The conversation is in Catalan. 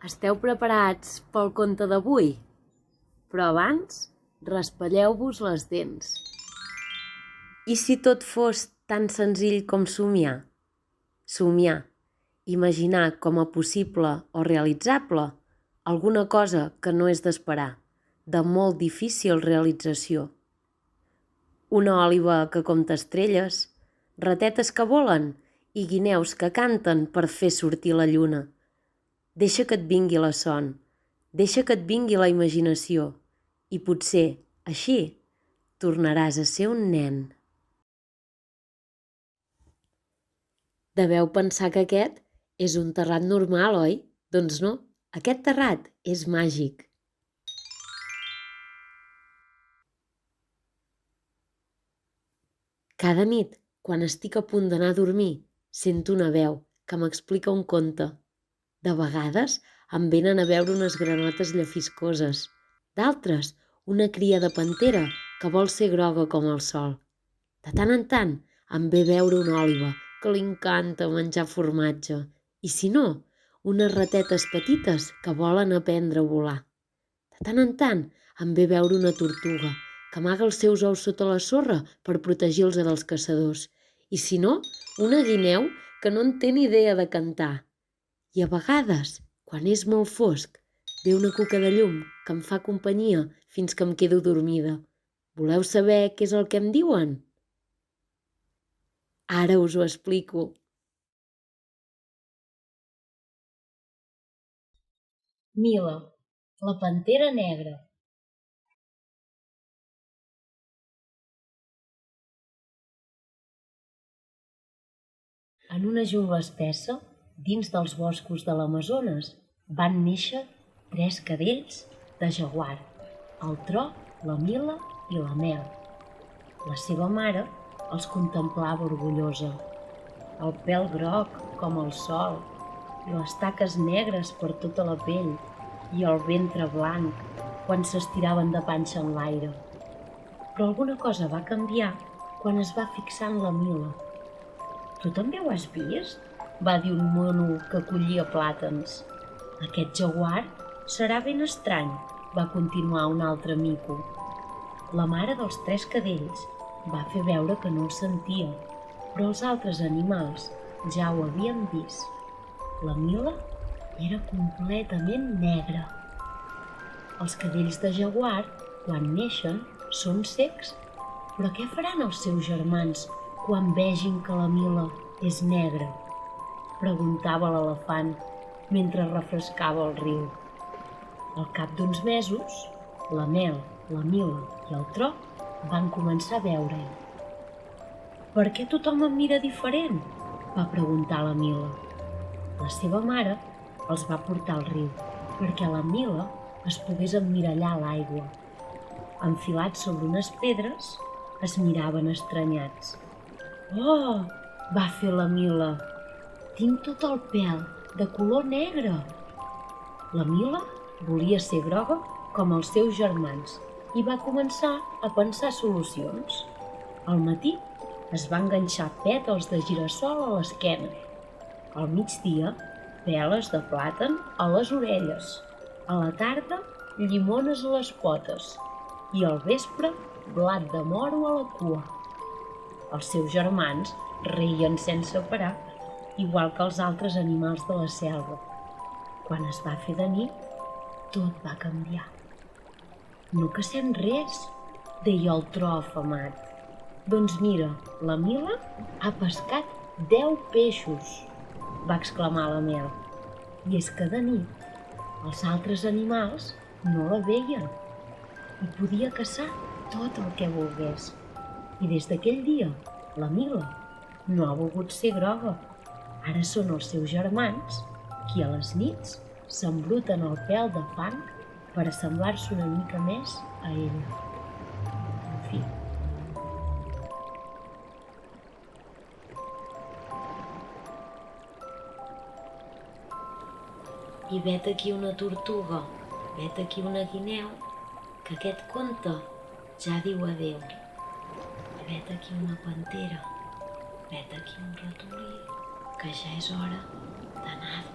Esteu preparats pel conte d'avui? Però abans, raspalleu-vos les dents. I si tot fos tan senzill com somiar? Somiar, imaginar com a possible o realitzable alguna cosa que no és d'esperar, de molt difícil realització. Una òliba que compta estrelles, ratetes que volen i guineus que canten per fer sortir la lluna. Deixa que et vingui la son, deixa que et vingui la imaginació i potser, així, tornaràs a ser un nen. Deveu pensar que aquest és un terrat normal, oi? Doncs no, aquest terrat és màgic. Cada nit, quan estic a punt d'anar a dormir, sento una veu que m'explica un conte. De vegades em venen a veure unes granotes llefiscoses, d'altres una cria de pantera que vol ser groga com el sol. De tant en tant em ve veure una òliba que li encanta menjar formatge i, si no, unes ratetes petites que volen aprendre a volar. De tant en tant em ve veure una tortuga que amaga els seus ous sota la sorra per protegir-los dels caçadors i, si no, una guineu que no en té ni idea de cantar. I a vegades, quan és molt fosc, ve una cuca de llum que em fa companyia fins que em quedo dormida. Voleu saber què és el que em diuen? Ara us ho explico. Mila, la pantera negra. En una jungla espessa, dins dels boscos de l'Amazones, van néixer 3 cadells de jaguar, el Tro, la Mila i la Mel. La seva mare els contemplava orgullosa. El pèl groc com el sol i les taques negres per tota la pell i el ventre blanc quan s'estiraven de panxa en l'aire. Però alguna cosa va canviar quan es va fixar en la Mila. «Tu també ho has vist?», va dir un mono que collia plàtans. «Aquest jaguar serà ben estrany», va continuar un altre mico. La mare dels 3 cadells va fer veure que no el sentia, però els altres animals ja ho havien vist. La Mila era completament negra. Els cadells de jaguar, quan neixen, són cecs. Però què faran els seus germans quan vegin que la Mila és negra? Preguntava l'elefant mentre refrescava el riu. Al cap d'uns mesos, la Mel, la Mila i el Tro van començar a veure-hi. «Per què tothom em mira diferent?», va preguntar la Mila. La seva mare els va portar al riu perquè la Mila es pogués emmirallar a l'aigua. Enfilats sobre unes pedres, es miraven estranyats. «Oh!», va fer la Mila, «tinc tot el pèl de color negre». La Mila volia ser groga com els seus germans i va començar a pensar solucions. Al matí es va enganxar pètals de gira-sol a l'esquena. Al migdia, peles de plàtan a les orelles. A la tarda, llimones a les potes. I al vespre, blat de moro a la cua. Els seus germans reien sense parar, igual que els altres animals de la selva. Quan es va fer de nit, tot va canviar. «No cacem res», deia el Tro afamat. «Doncs mira, la Mila ha pescat 10 peixos», va exclamar la Mel. I és que de nit els altres animals no la veien i podia caçar tot el que volgués. I des d'aquell dia, la Mila no ha volgut ser groga. Ara són els seus germans qui a les nits s'embruten el pèl de fang per assemblar-se una mica més a ella. En fi. I vet aquí una tortuga, vet aquí una guineu, que aquest conte ja diu adéu. Vet aquí una pantera, vet aquí un ratolí, que ja és hora d'anar a dormir.